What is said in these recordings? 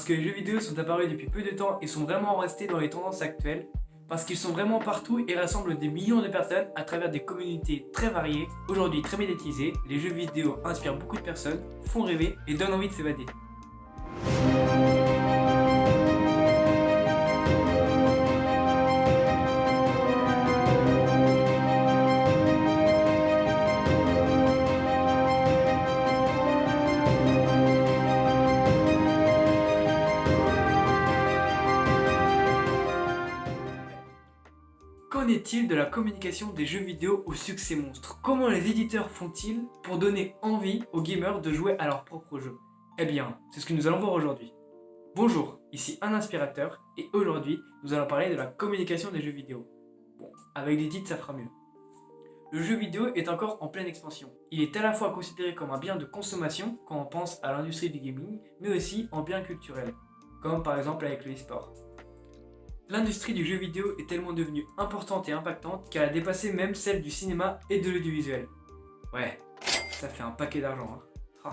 que les jeux vidéo sont apparus depuis peu de temps et sont vraiment restés dans les tendances actuelles, parce qu'ils sont vraiment partout et rassemblent des millions de personnes à travers des communautés très variées, aujourd'hui très médiatisées, les jeux vidéo inspirent beaucoup de personnes, font rêver et donnent envie de s'évader. Qu'en est-il de la communication des jeux vidéo au succès monstre? Comment les éditeurs font-ils pour donner envie aux gamers de jouer à leur propre jeu? Eh bien, c'est ce que nous allons voir aujourd'hui. Bonjour, ici un inspirateur et aujourd'hui, nous allons parler de la communication des jeux vidéo. Bon, avec des titres, ça fera mieux. Le jeu vidéo est encore en pleine expansion. Il est à la fois considéré comme un bien de consommation quand on pense à l'industrie du gaming, mais aussi en bien culturel, comme par exemple avec le e-sport. L'industrie du jeu vidéo est tellement devenue importante et impactante qu'elle a dépassé même celle du cinéma et de l'audiovisuel. Ouais, ça fait un paquet d'argent. Hein. Ah.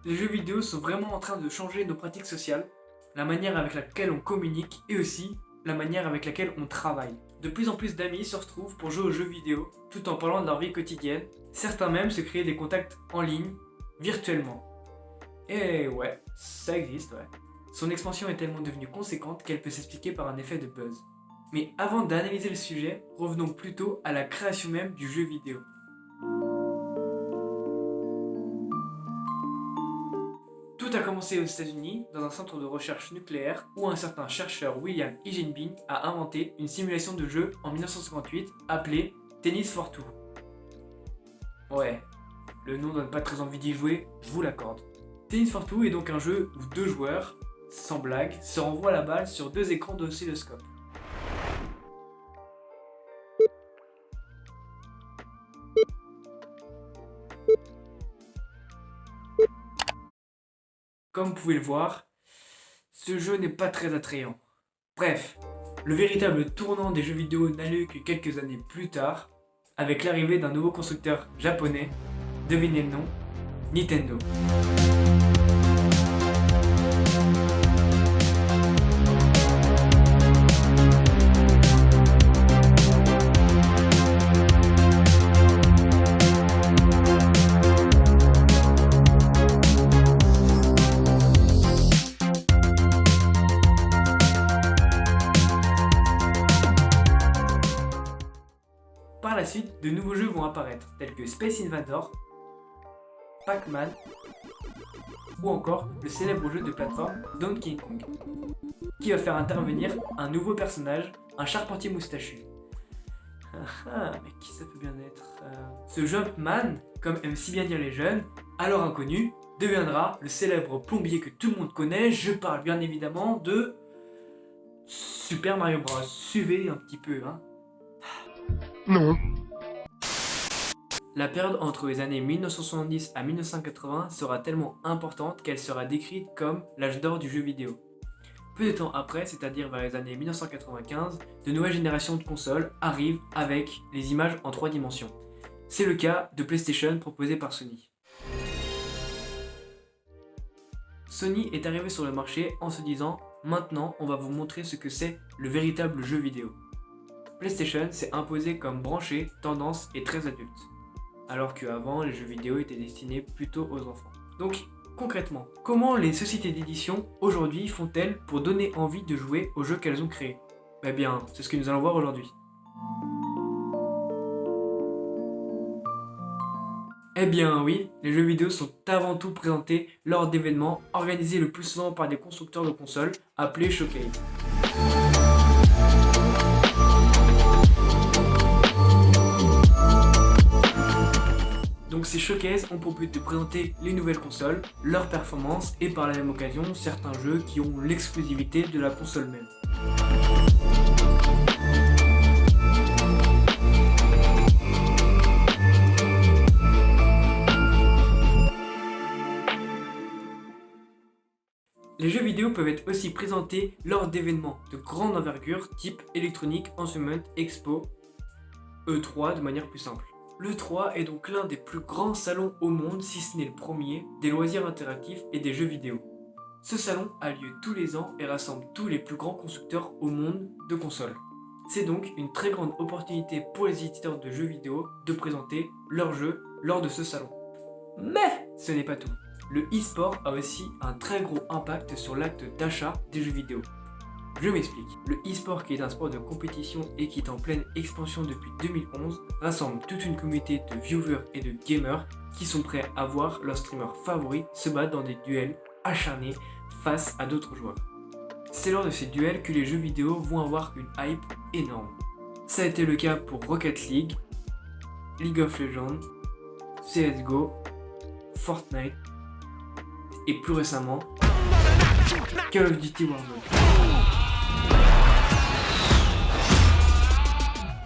Les jeux vidéo sont vraiment en train de changer nos pratiques sociales, la manière avec laquelle on communique et aussi la manière avec laquelle on travaille. De plus en plus d'amis se retrouvent pour jouer aux jeux vidéo tout en parlant de leur vie quotidienne. Certains même se créent des contacts en ligne, virtuellement. Et ouais, ça existe, ouais. Son expansion est tellement devenue conséquente qu'elle peut s'expliquer par un effet de buzz. Mais avant d'analyser le sujet, revenons plutôt à la création même du jeu vidéo. Tout a commencé aux États-Unis, dans un centre de recherche nucléaire, où un certain chercheur William Higinbin a inventé une simulation de jeu en 1958 appelée Tennis for Two. Ouais, le nom donne pas très envie d'y jouer, je vous l'accorde. Tennis for Two est donc un jeu où deux joueurs, sans blague, se renvoient la balle sur deux écrans d'oscilloscope. Comme vous pouvez le voir, ce jeu n'est pas très attrayant. Bref, le véritable tournant des jeux vidéo n'a lieu que quelques années plus tard, avec l'arrivée d'un nouveau constructeur japonais, devinez le nom, Nintendo. Par la suite, de nouveaux jeux vont apparaître, tels que Space Invaders, Pac-Man, ou encore le célèbre jeu de plateforme Donkey Kong, qui va faire intervenir un nouveau personnage, un charpentier moustachu. Mais qui ça peut bien être Ce Jumpman, comme aiment si bien dire les jeunes, alors inconnu, deviendra le célèbre plombier que tout le monde connaît. Je parle bien évidemment de Super Mario Bros. Suivez un petit peu, hein. Non. La période entre les années 1970 à 1980 sera tellement importante qu'elle sera décrite comme l'âge d'or du jeu vidéo. Peu de temps après, c'est-à-dire vers les années 1995, de nouvelles générations de consoles arrivent avec les images en 3 dimensions. C'est le cas de PlayStation proposé par Sony. Sony est arrivé sur le marché en se disant « Maintenant, on va vous montrer ce que c'est le véritable jeu vidéo ». PlayStation s'est imposé comme branché, tendance et très adulte, alors qu'avant les jeux vidéo étaient destinés plutôt aux enfants. Donc concrètement, comment les sociétés d'édition aujourd'hui font-elles pour donner envie de jouer aux jeux qu'elles ont créés? Eh bien, c'est ce que nous allons voir aujourd'hui. Eh bien oui, les jeux vidéo sont avant tout présentés lors d'événements organisés le plus souvent par des constructeurs de consoles appelés Showcase. Donc ces showcases ont pour but de présenter les nouvelles consoles, leurs performances et par la même occasion certains jeux qui ont l'exclusivité de la console même. Les jeux vidéo peuvent être aussi présentés lors d'événements de grande envergure type Electronic Entertainment Expo, E3 de manière plus simple. L'E3 est donc l'un des plus grands salons au monde, si ce n'est le premier, des loisirs interactifs et des jeux vidéo. Ce salon a lieu tous les ans et rassemble tous les plus grands constructeurs au monde de consoles. C'est donc une très grande opportunité pour les éditeurs de jeux vidéo de présenter leurs jeux lors de ce salon. Mais ce n'est pas tout. Le e-sport a aussi un très gros impact sur l'acte d'achat des jeux vidéo. Je m'explique. Le e-sport, qui est un sport de compétition et qui est en pleine expansion depuis 2011, rassemble toute une communauté de viewers et de gamers qui sont prêts à voir leurs streamers favoris se battre dans des duels acharnés face à d'autres joueurs. C'est lors de ces duels que les jeux vidéo vont avoir une hype énorme. Ça a été le cas pour Rocket League, League of Legends, CSGO, Fortnite et plus récemment Call of Duty Warzone.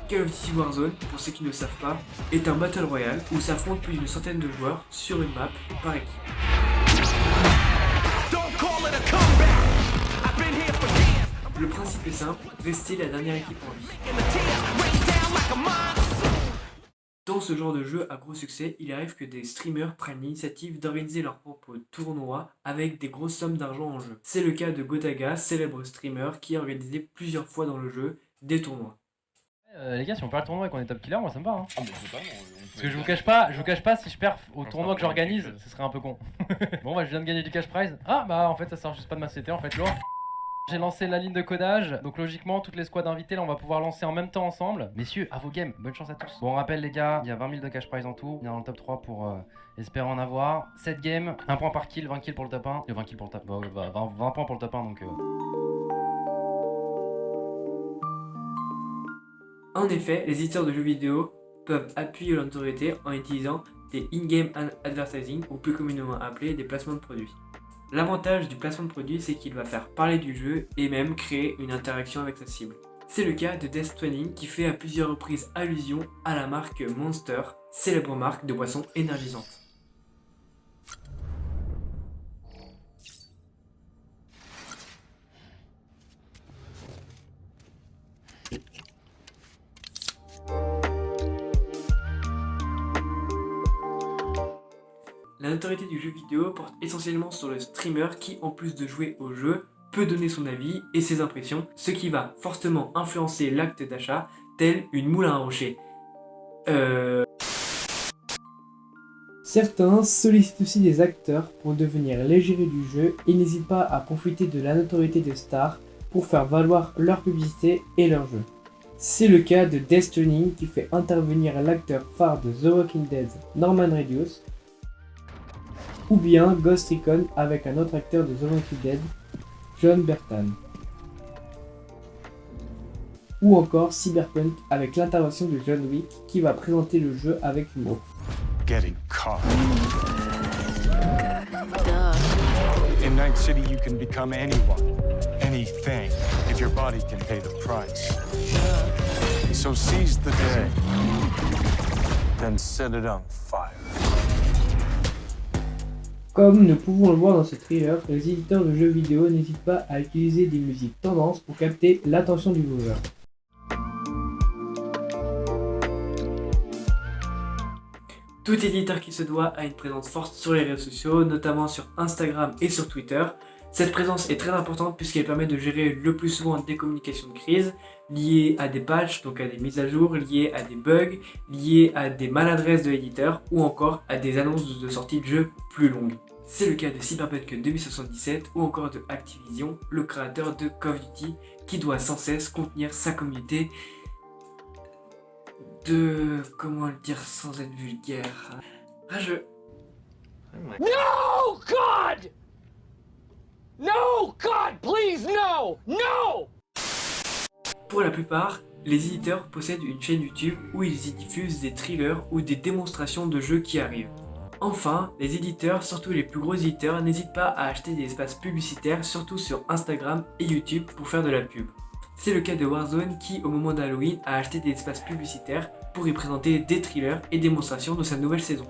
Call of Duty Warzone, pour ceux qui ne le savent pas, est un battle royale où s'affrontent plus d'une centaine de joueurs sur une map par équipe. Le principe est simple, rester la dernière équipe en vie. Dans ce genre de jeu à gros succès, il arrive que des streamers prennent l'initiative d'organiser leur propre tournoi avec des grosses sommes d'argent en jeu. C'est le cas de Gotaga, célèbre streamer qui a organisé plusieurs fois dans le jeu des tournois. Les gars, si on perd le tournoi et qu'on est top killer, moi ça me va. Hein. Ah, mais totalement. Parce que je vous cache pas, si je perds au tournoi que j'organise, ce serait un peu con. Bon, bah je viens de gagner du cash prize. Ah, bah en fait, ça sert juste pas de ma CT en fait, lourd. J'ai lancé la ligne de codage, donc logiquement toutes les squads invitées là on va pouvoir lancer en même temps ensemble. Messieurs, à vos games, bonne chance à tous. Bon on rappelle les gars, il y a 20 000 de cash prize en tout, il y a dans le top 3 pour espérer en avoir. 7 games, 1 point par kill, 20 kills pour le top 1. 20 kills pour le top 20 points pour le top 1 donc En effet, les éditeurs de jeux vidéo peuvent appuyer l'autorité en utilisant des in-game advertising ou plus communément appelés des placements de produits. L'avantage du placement de produit, c'est qu'il va faire parler du jeu et même créer une interaction avec sa cible. C'est le cas de Death Stranding qui fait à plusieurs reprises allusion à la marque Monster, célèbre marque de boissons énergisantes. La notoriété du jeu vidéo porte essentiellement sur le streamer qui, en plus de jouer au jeu, peut donner son avis et ses impressions, ce qui va fortement influencer l'acte d'achat, tel une moule à un rocher. Certains sollicitent aussi des acteurs pour devenir l'égérie du jeu et n'hésitent pas à profiter de la notoriété des stars pour faire valoir leur publicité et leur jeu. C'est le cas de Death Stranding qui fait intervenir l'acteur phare de The Walking Dead, Norman Reedus, ou bien Ghost Recon avec un autre acteur de The Walking Dead, John Bertan. Ou encore Cyberpunk avec l'intervention de John Wick qui va présenter le jeu avec humour. Getting caught. In Night City, you can become anyone, anything, if your body can pay the price. So seize the day, then set it on fire. Comme nous pouvons le voir dans ce trailer, les éditeurs de jeux vidéo n'hésitent pas à utiliser des musiques tendances pour capter l'attention du joueur. Tout éditeur qui se doit a une présence forte sur les réseaux sociaux, notamment sur Instagram et sur Twitter. Cette présence est très importante puisqu'elle permet de gérer le plus souvent des communications de crise liées à des patchs, donc à des mises à jour, liées à des bugs, liées à des maladresses de l'éditeur ou encore à des annonces de sortie de jeux plus longues. C'est le cas de Cyberpunk 2077 ou encore de Activision, le créateur de Call of Duty, qui doit sans cesse contenir sa communauté de... comment le dire sans être vulgaire... rageux. No, God! No, God, please, no! No! Pour la plupart, les éditeurs possèdent une chaîne YouTube où ils y diffusent des trailers ou des démonstrations de jeux qui arrivent. Enfin, les éditeurs, surtout les plus gros éditeurs, n'hésitent pas à acheter des espaces publicitaires, surtout sur Instagram et YouTube pour faire de la pub. C'est le cas de Warzone qui, au moment d'Halloween, a acheté des espaces publicitaires pour y présenter des trailers et démonstrations de sa nouvelle saison.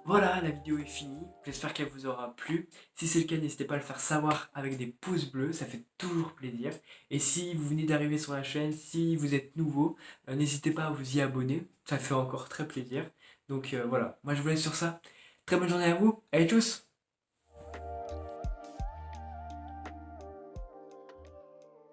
Voilà, la vidéo est finie, j'espère qu'elle vous aura plu. Si c'est le cas, n'hésitez pas à le faire savoir avec des pouces bleus, ça fait toujours plaisir. Et si vous venez d'arriver sur la chaîne, si vous êtes nouveau, n'hésitez pas à vous y abonner, ça fait encore très plaisir. Donc voilà, moi je vous laisse sur ça. Très bonne journée à vous, allez tchuss!